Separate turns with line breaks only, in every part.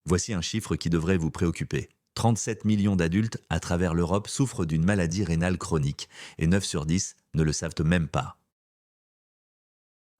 Voici un chiffre qui devrait vous préoccuper. 37 millions d'adultes à travers l'Europe souffrent d'une maladie rénale chronique et 9 sur 10 ne le savent même pas.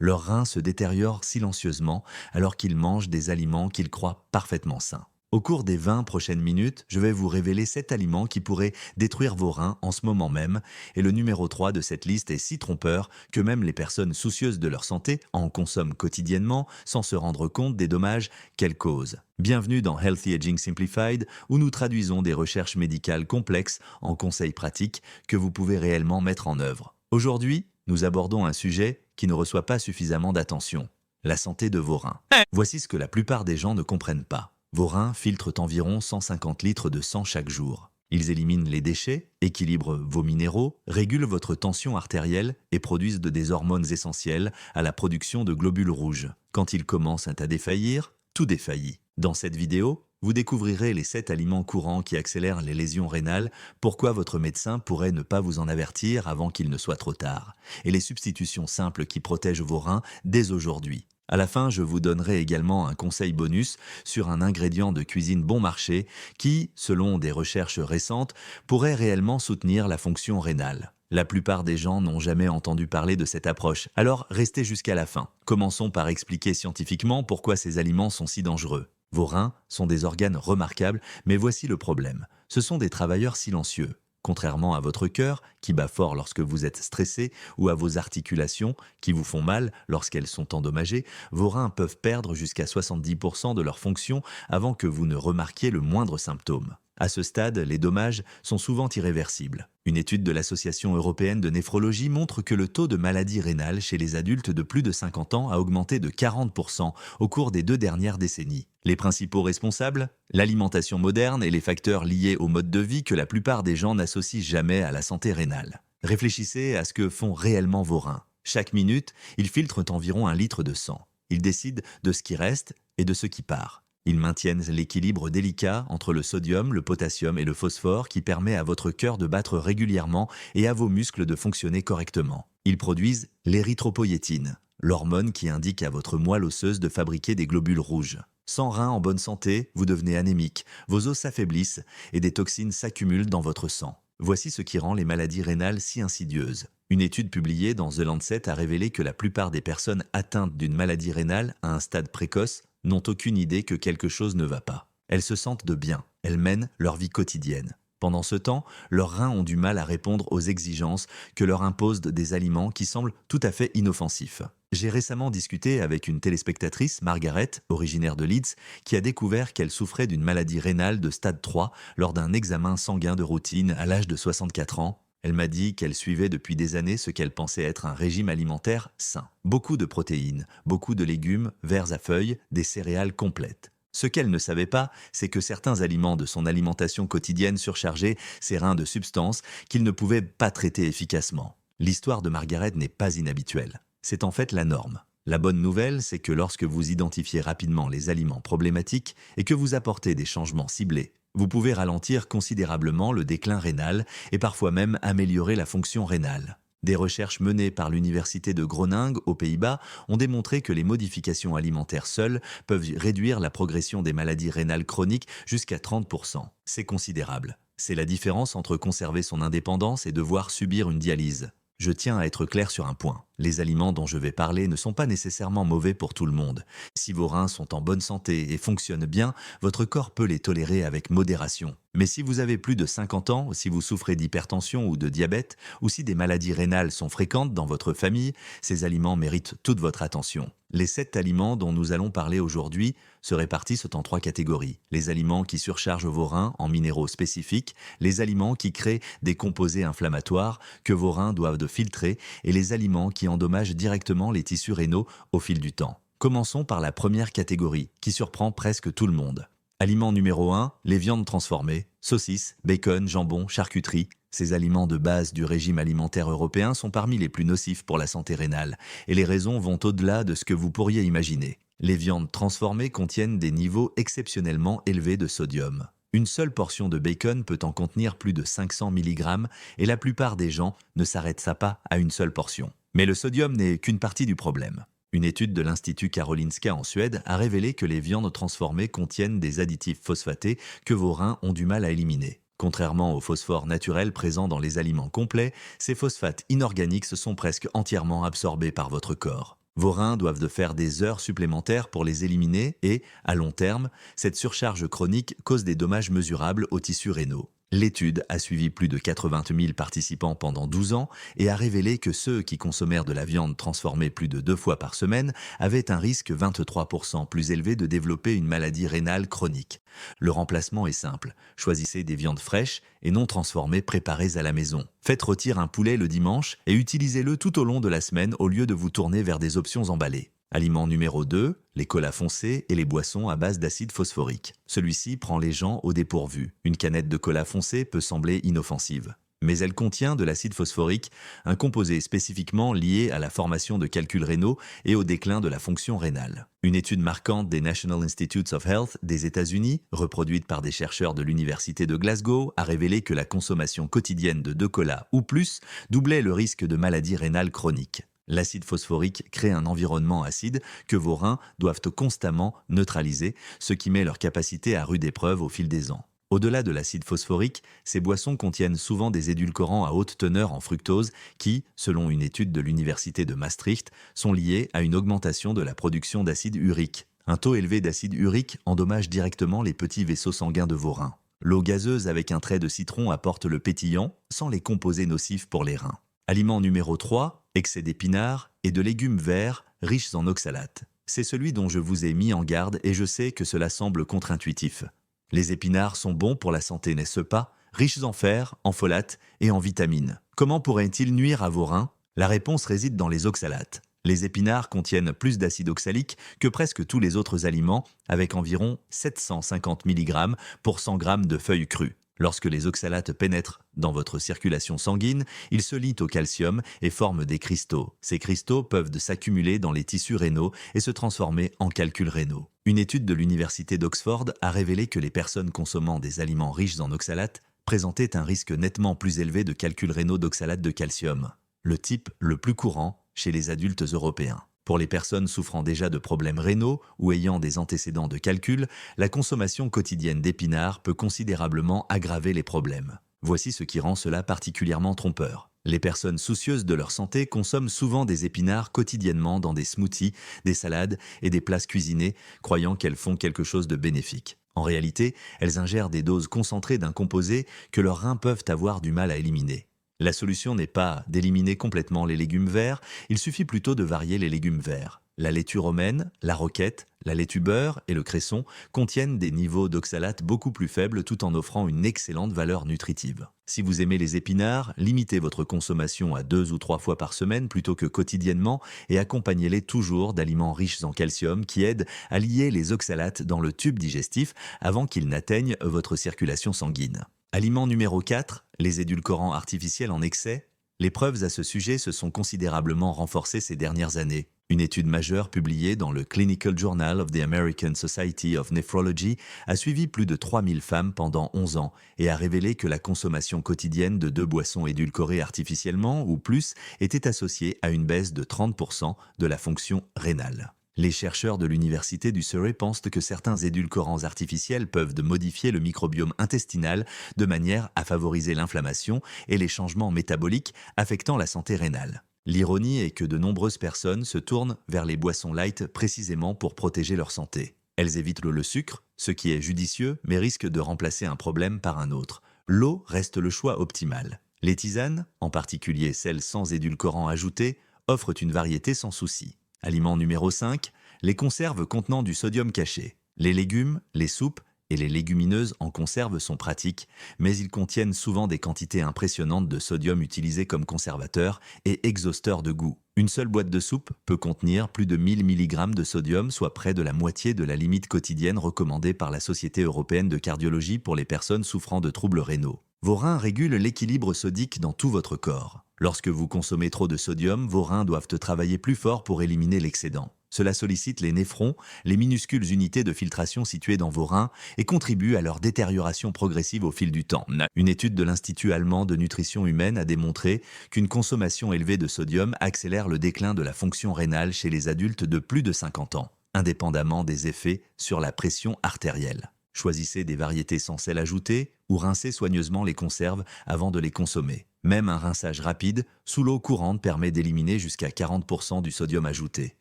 Leurs reins se détériorent silencieusement alors qu'ils mangent des aliments qu'ils croient parfaitement sains. Au cours des 20 prochaines minutes, je vais vous révéler 7 aliments qui pourraient détruire vos reins en ce moment même, et le numéro 3 de cette liste est si trompeur que même les personnes soucieuses de leur santé en consomment quotidiennement sans se rendre compte des dommages qu'elles causent. Bienvenue dans Healthy Aging Simplified, où nous traduisons des recherches médicales complexes en conseils pratiques que vous pouvez réellement mettre en œuvre. Aujourd'hui, nous abordons un sujet qui ne reçoit pas suffisamment d'attention, la santé de vos reins. Voici ce que la plupart des gens ne comprennent pas. Vos reins filtrent environ 150 litres de sang chaque jour. Ils éliminent les déchets, équilibrent vos minéraux, régulent votre tension artérielle et produisent des hormones essentielles à la production de globules rouges. Quand ils commencent à défaillir, tout défaillit. Dans cette vidéo, vous découvrirez les 7 aliments courants qui accélèrent les lésions rénales, pourquoi votre médecin pourrait ne pas vous en avertir avant qu'il ne soit trop tard, et les substitutions simples qui protègent vos reins dès aujourd'hui. À la fin, je vous donnerai également un conseil bonus sur un ingrédient de cuisine bon marché qui, selon des recherches récentes, pourrait réellement soutenir la fonction rénale. La plupart des gens n'ont jamais entendu parler de cette approche, alors restez jusqu'à la fin. Commençons par expliquer scientifiquement pourquoi ces aliments sont si dangereux. Vos reins sont des organes remarquables, mais voici le problème. Ce sont des travailleurs silencieux. Contrairement à votre cœur, qui bat fort lorsque vous êtes stressé, ou à vos articulations, qui vous font mal lorsqu'elles sont endommagées, vos reins peuvent perdre jusqu'à 70% de leur fonction avant que vous ne remarquiez le moindre symptôme. À ce stade, les dommages sont souvent irréversibles. Une étude de l'Association européenne de néphrologie montre que le taux de maladie rénale chez les adultes de plus de 50 ans a augmenté de 40% au cours des 2 dernières décennies. Les principaux responsables? L'alimentation moderne et les facteurs liés au mode de vie que la plupart des gens n'associent jamais à la santé rénale. Réfléchissez à ce que font réellement vos reins. Chaque minute, ils filtrent environ 1 litre de sang. Ils décident de ce qui reste et de ce qui part. Ils maintiennent l'équilibre délicat entre le sodium, le potassium et le phosphore qui permet à votre cœur de battre régulièrement et à vos muscles de fonctionner correctement. Ils produisent l'érythropoïétine, l'hormone qui indique à votre moelle osseuse de fabriquer des globules rouges. Sans reins en bonne santé, vous devenez anémique, vos os s'affaiblissent et des toxines s'accumulent dans votre sang. Voici ce qui rend les maladies rénales si insidieuses. Une étude publiée dans The Lancet a révélé que la plupart des personnes atteintes d'une maladie rénale à un stade précoce n'ont aucune idée que quelque chose ne va pas. Elles se sentent de bien, elles mènent leur vie quotidienne. Pendant ce temps, leurs reins ont du mal à répondre aux exigences que leur imposent des aliments qui semblent tout à fait inoffensifs. J'ai récemment discuté avec une téléspectatrice, Margaret, originaire de Leeds, qui a découvert qu'elle souffrait d'une maladie rénale de stade 3 lors d'un examen sanguin de routine à l'âge de 64 ans. Elle m'a dit qu'elle suivait depuis des années ce qu'elle pensait être un régime alimentaire sain. Beaucoup de protéines, beaucoup de légumes, verts à feuilles, des céréales complètes. Ce qu'elle ne savait pas, c'est que certains aliments de son alimentation quotidienne surchargeaient ses reins de substances qu'il ne pouvait pas traiter efficacement. L'histoire de Margaret n'est pas inhabituelle. C'est en fait la norme. La bonne nouvelle, c'est que lorsque vous identifiez rapidement les aliments problématiques et que vous apportez des changements ciblés, vous pouvez ralentir considérablement le déclin rénal et parfois même améliorer la fonction rénale. Des recherches menées par l'Université de Groningue aux Pays-Bas ont démontré que les modifications alimentaires seules peuvent réduire la progression des maladies rénales chroniques jusqu'à 30%. C'est considérable. C'est la différence entre conserver son indépendance et devoir subir une dialyse. Je tiens à être clair sur un point. Les aliments dont je vais parler ne sont pas nécessairement mauvais pour tout le monde. Si vos reins sont en bonne santé et fonctionnent bien, votre corps peut les tolérer avec modération. Mais si vous avez plus de 50 ans, si vous souffrez d'hypertension ou de diabète, ou si des maladies rénales sont fréquentes dans votre famille, ces aliments méritent toute votre attention. Les 7 aliments dont nous allons parler aujourd'hui se répartissent en 3 catégories. Les aliments qui surchargent vos reins en minéraux spécifiques, les aliments qui créent des composés inflammatoires que vos reins doivent filtrer et les aliments qui endommagent directement les tissus rénaux au fil du temps. Commençons par la première catégorie, qui surprend presque tout le monde. Aliment numéro 1, les viandes transformées, saucisses, bacon, jambon, charcuterie. Ces aliments de base du régime alimentaire européen sont parmi les plus nocifs pour la santé rénale, et les raisons vont au-delà de ce que vous pourriez imaginer. Les viandes transformées contiennent des niveaux exceptionnellement élevés de sodium. Une seule portion de bacon peut en contenir plus de 500 mg et la plupart des gens ne s'arrêtent pas à une seule portion. Mais le sodium n'est qu'une partie du problème. Une étude de l'Institut Karolinska en Suède a révélé que les viandes transformées contiennent des additifs phosphatés que vos reins ont du mal à éliminer. Contrairement au phosphore naturel présent dans les aliments complets, ces phosphates inorganiques se sont presque entièrement absorbés par votre corps. Vos reins doivent faire des heures supplémentaires pour les éliminer et, à long terme, cette surcharge chronique cause des dommages mesurables aux tissus rénaux. L'étude a suivi plus de 80 000 participants pendant 12 ans et a révélé que ceux qui consommèrent de la viande transformée plus de 2 fois par semaine avaient un risque 23% plus élevé de développer une maladie rénale chronique. Le remplacement est simple. Choisissez des viandes fraîches et non transformées préparées à la maison. Faites rôtir un poulet le dimanche et utilisez-le tout au long de la semaine au lieu de vous tourner vers des options emballées. Aliment numéro 2, les colas foncés et les boissons à base d'acide phosphorique. Celui-ci prend les gens au dépourvu. Une canette de cola foncé peut sembler inoffensive. Mais elle contient de l'acide phosphorique, un composé spécifiquement lié à la formation de calculs rénaux et au déclin de la fonction rénale. Une étude marquante des National Institutes of Health des États-Unis, reproduite par des chercheurs de l'Université de Glasgow, a révélé que la consommation quotidienne de 2 colas ou plus doublait le risque de maladie rénale chronique. L'acide phosphorique crée un environnement acide que vos reins doivent constamment neutraliser, ce qui met leur capacité à rude épreuve au fil des ans. Au-delà de l'acide phosphorique, ces boissons contiennent souvent des édulcorants à haute teneur en fructose qui, selon une étude de l'Université de Maastricht, sont liés à une augmentation de la production d'acide urique. Un taux élevé d'acide urique endommage directement les petits vaisseaux sanguins de vos reins. L'eau gazeuse avec un trait de citron apporte le pétillant sans les composés nocifs pour les reins. Aliment numéro 3, excès d'épinards et de légumes verts riches en oxalates. C'est celui dont je vous ai mis en garde et je sais que cela semble contre-intuitif. Les épinards sont bons pour la santé, n'est-ce pas? Riches en fer, en folates et en vitamines. Comment pourraient-ils nuire à vos reins? La réponse réside dans les oxalates. Les épinards contiennent plus d'acide oxalique que presque tous les autres aliments, avec environ 750 mg pour 100 g de feuilles crues. Lorsque les oxalates pénètrent dans votre circulation sanguine, ils se lient au calcium et forment des cristaux. Ces cristaux peuvent s'accumuler dans les tissus rénaux et se transformer en calculs rénaux. Une étude de l'Université d'Oxford a révélé que les personnes consommant des aliments riches en oxalates présentaient un risque nettement plus élevé de calculs rénaux d'oxalate de calcium, le type le plus courant chez les adultes européens. Pour les personnes souffrant déjà de problèmes rénaux ou ayant des antécédents de calcul, la consommation quotidienne d'épinards peut considérablement aggraver les problèmes. Voici ce qui rend cela particulièrement trompeur. Les personnes soucieuses de leur santé consomment souvent des épinards quotidiennement dans des smoothies, des salades et des plats cuisinés, croyant qu'elles font quelque chose de bénéfique. En réalité, elles ingèrent des doses concentrées d'un composé que leurs reins peuvent avoir du mal à éliminer. La solution n'est pas d'éliminer complètement les légumes verts, il suffit plutôt de varier les légumes verts. La laitue romaine, la roquette, la laitue beurre et le cresson contiennent des niveaux d'oxalate beaucoup plus faibles tout en offrant une excellente valeur nutritive. Si vous aimez les épinards, limitez votre consommation à 2 ou 3 fois par semaine plutôt que quotidiennement et accompagnez-les toujours d'aliments riches en calcium qui aident à lier les oxalates dans le tube digestif avant qu'ils n'atteignent votre circulation sanguine. Aliment numéro 4, les édulcorants artificiels en excès. Les preuves à ce sujet se sont considérablement renforcées ces dernières années. Une étude majeure publiée dans le Clinical Journal of the American Society of Nephrology a suivi plus de 3000 femmes pendant 11 ans et a révélé que la consommation quotidienne de 2 boissons édulcorées artificiellement ou plus était associée à une baisse de 30% de la fonction rénale. Les chercheurs de l'Université du Surrey pensent que certains édulcorants artificiels peuvent modifier le microbiome intestinal de manière à favoriser l'inflammation et les changements métaboliques affectant la santé rénale. L'ironie est que de nombreuses personnes se tournent vers les boissons light précisément pour protéger leur santé. Elles évitent le sucre, ce qui est judicieux mais risque de remplacer un problème par un autre. L'eau reste le choix optimal. Les tisanes, en particulier celles sans édulcorants ajoutés, offrent une variété sans souci. Aliment numéro 5, les conserves contenant du sodium caché. Les légumes, les soupes et les légumineuses en conserve sont pratiques, mais ils contiennent souvent des quantités impressionnantes de sodium utilisées comme conservateur et exhausteur de goût. Une seule boîte de soupe peut contenir plus de 1000 mg de sodium, soit près de la moitié de la limite quotidienne recommandée par la Société européenne de cardiologie pour les personnes souffrant de troubles rénaux. Vos reins régulent l'équilibre sodique dans tout votre corps. Lorsque vous consommez trop de sodium, vos reins doivent travailler plus fort pour éliminer l'excédent. Cela sollicite les néphrons, les minuscules unités de filtration situées dans vos reins, et contribue à leur détérioration progressive au fil du temps. Une étude de l'Institut allemand de nutrition humaine a démontré qu'une consommation élevée de sodium accélère le déclin de la fonction rénale chez les adultes de plus de 50 ans, indépendamment des effets sur la pression artérielle. Choisissez des variétés sans sel ajouté ou rincez soigneusement les conserves avant de les consommer. Même un rinçage rapide, sous l'eau courante, permet d'éliminer jusqu'à 40% du sodium ajouté.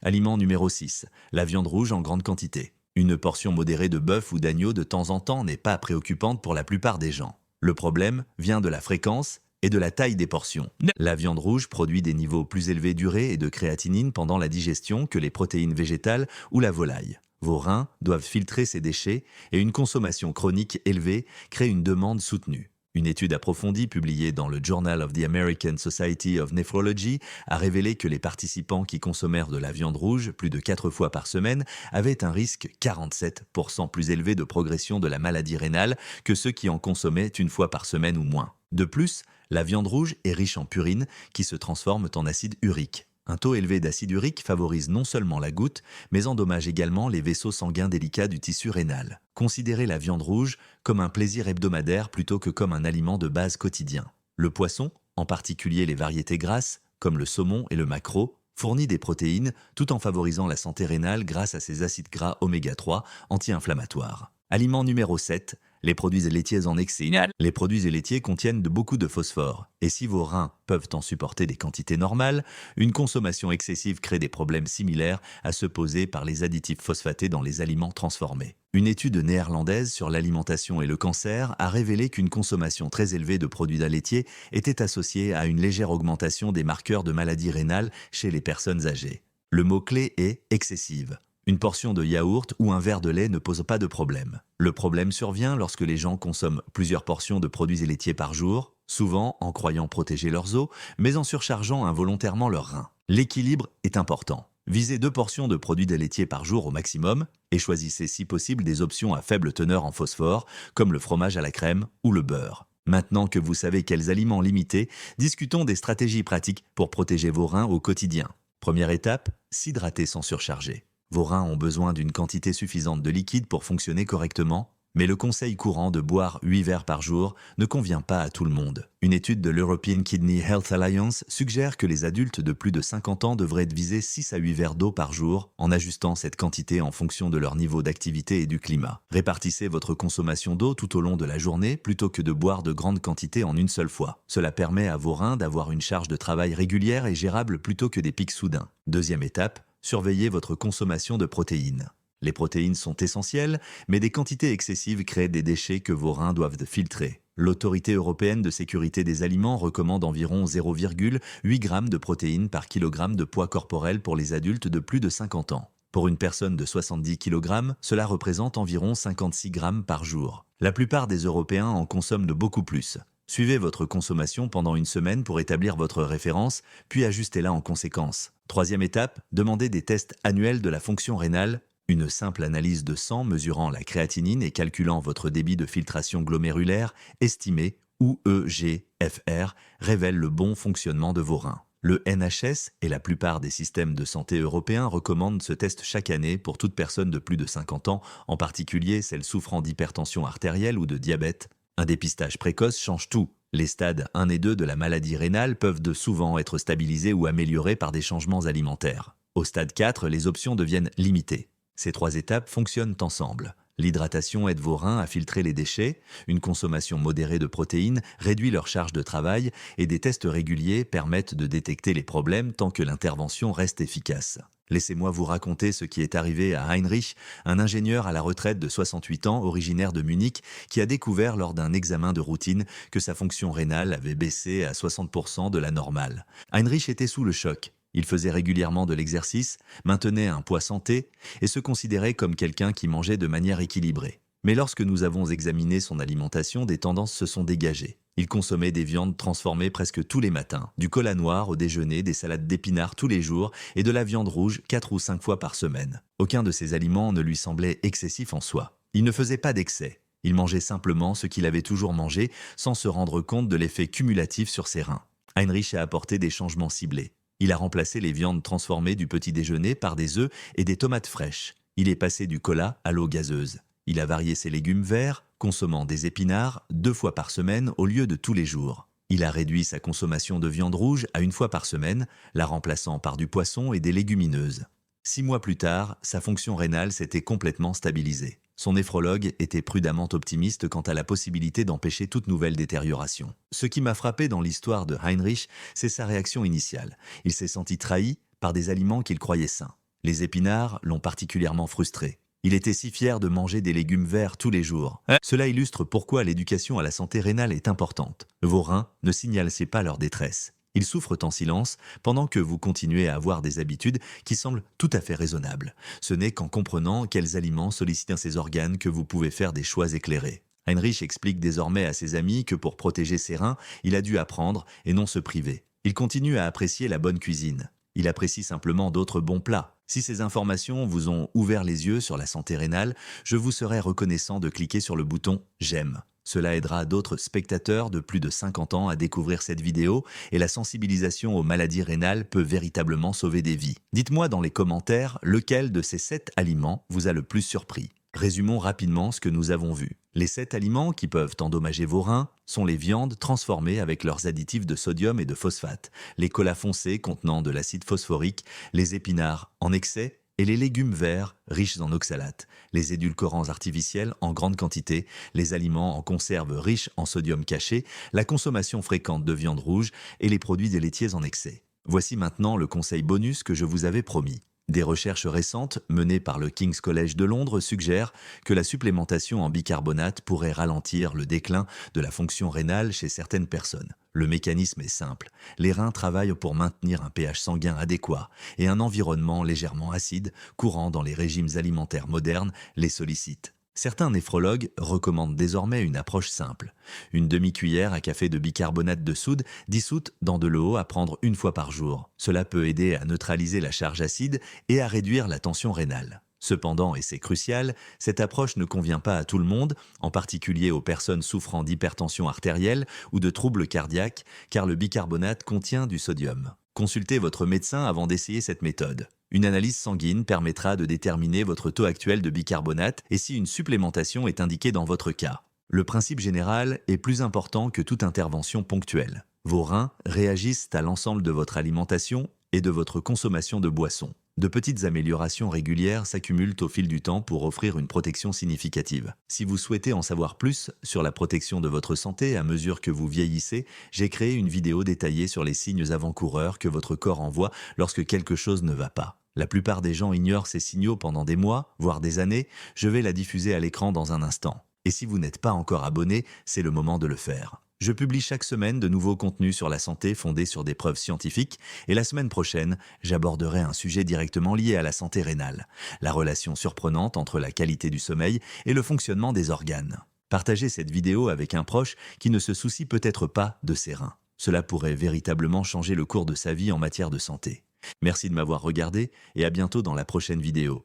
Aliment numéro 6. La viande rouge en grande quantité. Une portion modérée de bœuf ou d'agneau de temps en temps n'est pas préoccupante pour la plupart des gens. Le problème vient de la fréquence et de la taille des portions. La viande rouge produit des niveaux plus élevés d'urée et de créatinine pendant la digestion que les protéines végétales ou la volaille. Vos reins doivent filtrer ces déchets et une consommation chronique élevée crée une demande soutenue. Une étude approfondie publiée dans le Journal of the American Society of Nephrology a révélé que les participants qui consommèrent de la viande rouge plus de 4 fois par semaine avaient un risque 47% plus élevé de progression de la maladie rénale que ceux qui en consommaient une fois par semaine ou moins. De plus, la viande rouge est riche en purines qui se transforment en acide urique. Un taux élevé d'acide urique favorise non seulement la goutte, mais endommage également les vaisseaux sanguins délicats du tissu rénal. Considérez la viande rouge comme un plaisir hebdomadaire plutôt que comme un aliment de base quotidien. Le poisson, en particulier les variétés grasses, comme le saumon et le maquereau, fournit des protéines tout en favorisant la santé rénale grâce à ses acides gras oméga 3 anti-inflammatoires. Aliment numéro 7. Les produits laitiers en excès. Les produits laitiers contiennent beaucoup de phosphore, et si vos reins peuvent en supporter des quantités normales, une consommation excessive crée des problèmes similaires à ceux posés par les additifs phosphatés dans les aliments transformés. Une étude néerlandaise sur l'alimentation et le cancer a révélé qu'une consommation très élevée de produits laitiers était associée à une légère augmentation des marqueurs de maladie rénale chez les personnes âgées. Le mot-clé est « excessive ». Une portion de yaourt ou un verre de lait ne pose pas de problème. Le problème survient lorsque les gens consomment plusieurs portions de produits laitiers par jour, souvent en croyant protéger leurs os, mais en surchargeant involontairement leurs reins. L'équilibre est important. Visez 2 portions de produits laitiers par jour au maximum et choisissez si possible des options à faible teneur en phosphore, comme le fromage à la crème ou le beurre. Maintenant que vous savez quels aliments limiter, discutons des stratégies pratiques pour protéger vos reins au quotidien. Première étape, s'hydrater sans surcharger. Vos reins ont besoin d'une quantité suffisante de liquide pour fonctionner correctement, mais le conseil courant de boire 8 verres par jour ne convient pas à tout le monde. Une étude de l'European Kidney Health Alliance suggère que les adultes de plus de 50 ans devraient viser 6 à 8 verres d'eau par jour en ajustant cette quantité en fonction de leur niveau d'activité et du climat. Répartissez votre consommation d'eau tout au long de la journée plutôt que de boire de grandes quantités en une seule fois. Cela permet à vos reins d'avoir une charge de travail régulière et gérable plutôt que des pics soudains. Deuxième étape, surveillez votre consommation de protéines. Les protéines sont essentielles, mais des quantités excessives créent des déchets que vos reins doivent filtrer. L'Autorité européenne de sécurité des aliments recommande environ 0,8 g de protéines par kilogramme de poids corporel pour les adultes de plus de 50 ans. Pour une personne de 70 kg, cela représente environ 56 g par jour. La plupart des Européens en consomment de beaucoup plus. Suivez votre consommation pendant une semaine pour établir votre référence, puis ajustez-la en conséquence. Troisième étape, demandez des tests annuels de la fonction rénale. Une simple analyse de sang mesurant la créatinine et calculant votre débit de filtration glomérulaire estimé, ou EGFR, révèle le bon fonctionnement de vos reins. Le NHS et la plupart des systèmes de santé européens recommandent ce test chaque année pour toute personne de plus de 50 ans, en particulier celles souffrant d'hypertension artérielle ou de diabète. Un dépistage précoce change tout. Les stades 1 et 2 de la maladie rénale peuvent de souvent être stabilisés ou améliorés par des changements alimentaires. Au stade 4, les options deviennent limitées. Ces 3 étapes fonctionnent ensemble. L'hydratation aide vos reins à filtrer les déchets, une consommation modérée de protéines réduit leur charge de travail et des tests réguliers permettent de détecter les problèmes tant que l'intervention reste efficace. Laissez-moi vous raconter ce qui est arrivé à Heinrich, un ingénieur à la retraite de 68 ans originaire de Munich qui a découvert lors d'un examen de routine que sa fonction rénale avait baissé à 60% de la normale. Heinrich était sous le choc. Il faisait régulièrement de l'exercice, maintenait un poids santé et se considérait comme quelqu'un qui mangeait de manière équilibrée. Mais lorsque nous avons examiné son alimentation, des tendances se sont dégagées. Il consommait des viandes transformées presque tous les matins, du cola noir au déjeuner, des salades d'épinards tous les jours et de la viande rouge 4 ou 5 fois par semaine. Aucun de ces aliments ne lui semblait excessif en soi. Il ne faisait pas d'excès. Il mangeait simplement ce qu'il avait toujours mangé sans se rendre compte de l'effet cumulatif sur ses reins. Heinrich a apporté des changements ciblés. Il a remplacé les viandes transformées du petit déjeuner par des œufs et des tomates fraîches. Il est passé du cola à l'eau gazeuse. Il a varié ses légumes verts, consommant des épinards 2 fois par semaine au lieu de tous les jours. Il a réduit sa consommation de viande rouge à 1 fois par semaine, la remplaçant par du poisson et des légumineuses. 6 mois plus tard, sa fonction rénale s'était complètement stabilisée. Son néphrologue était prudemment optimiste quant à la possibilité d'empêcher toute nouvelle détérioration. Ce qui m'a frappé dans l'histoire de Heinrich, c'est sa réaction initiale. Il s'est senti trahi par des aliments qu'il croyait sains. Les épinards l'ont particulièrement frustré. Il était si fier de manger des légumes verts tous les jours. Cela illustre pourquoi l'éducation à la santé rénale est importante. Vos reins ne signalent pas leur détresse. Ils souffrent en silence pendant que vous continuez à avoir des habitudes qui semblent tout à fait raisonnables. Ce n'est qu'en comprenant quels aliments sollicitent ces organes que vous pouvez faire des choix éclairés. Heinrich explique désormais à ses amis que pour protéger ses reins, il a dû apprendre et non se priver. Il continue à apprécier la bonne cuisine. Il apprécie simplement d'autres bons plats. Si ces informations vous ont ouvert les yeux sur la santé rénale, je vous serais reconnaissant de cliquer sur le bouton « J'aime ». Cela aidera d'autres spectateurs de plus de 50 ans à découvrir cette vidéo et la sensibilisation aux maladies rénales peut véritablement sauver des vies. Dites-moi dans les commentaires lequel de ces 7 aliments vous a le plus surpris. Résumons rapidement ce que nous avons vu. Les 7 aliments qui peuvent endommager vos reins sont les viandes transformées avec leurs additifs de sodium et de phosphate, les colas foncés contenant de l'acide phosphorique, les épinards en excès et les légumes verts riches en oxalates, les édulcorants artificiels en grande quantité, les aliments en conserve riches en sodium caché, la consommation fréquente de viande rouge et les produits laitiers en excès. Voici maintenant le conseil bonus que je vous avais promis. Des recherches récentes menées par le King's College de Londres suggèrent que la supplémentation en bicarbonate pourrait ralentir le déclin de la fonction rénale chez certaines personnes. Le mécanisme est simple. Les reins travaillent pour maintenir un pH sanguin adéquat et un environnement légèrement acide, courant dans les régimes alimentaires modernes, les sollicite. Certains néphrologues recommandent désormais une approche simple. Une demi-cuillère à café de bicarbonate de soude dissoute dans de l'eau à prendre 1 fois par jour. Cela peut aider à neutraliser la charge acide et à réduire la tension rénale. Cependant, et c'est crucial, cette approche ne convient pas à tout le monde, en particulier aux personnes souffrant d'hypertension artérielle ou de troubles cardiaques, car le bicarbonate contient du sodium. Consultez votre médecin avant d'essayer cette méthode. Une analyse sanguine permettra de déterminer votre taux actuel de bicarbonate et si une supplémentation est indiquée dans votre cas. Le principe général est plus important que toute intervention ponctuelle. Vos reins réagissent à l'ensemble de votre alimentation et de votre consommation de boissons. De petites améliorations régulières s'accumulent au fil du temps pour offrir une protection significative. Si vous souhaitez en savoir plus sur la protection de votre santé à mesure que vous vieillissez, j'ai créé une vidéo détaillée sur les signes avant-coureurs que votre corps envoie lorsque quelque chose ne va pas. La plupart des gens ignorent ces signaux pendant des mois, voire des années. Je vais la diffuser à l'écran dans un instant. Et si vous n'êtes pas encore abonné, c'est le moment de le faire. Je publie chaque semaine de nouveaux contenus sur la santé fondés sur des preuves scientifiques et la semaine prochaine, j'aborderai un sujet directement lié à la santé rénale, la relation surprenante entre la qualité du sommeil et le fonctionnement des organes. Partagez cette vidéo avec un proche qui ne se soucie peut-être pas de ses reins. Cela pourrait véritablement changer le cours de sa vie en matière de santé. Merci de m'avoir regardé et à bientôt dans la prochaine vidéo.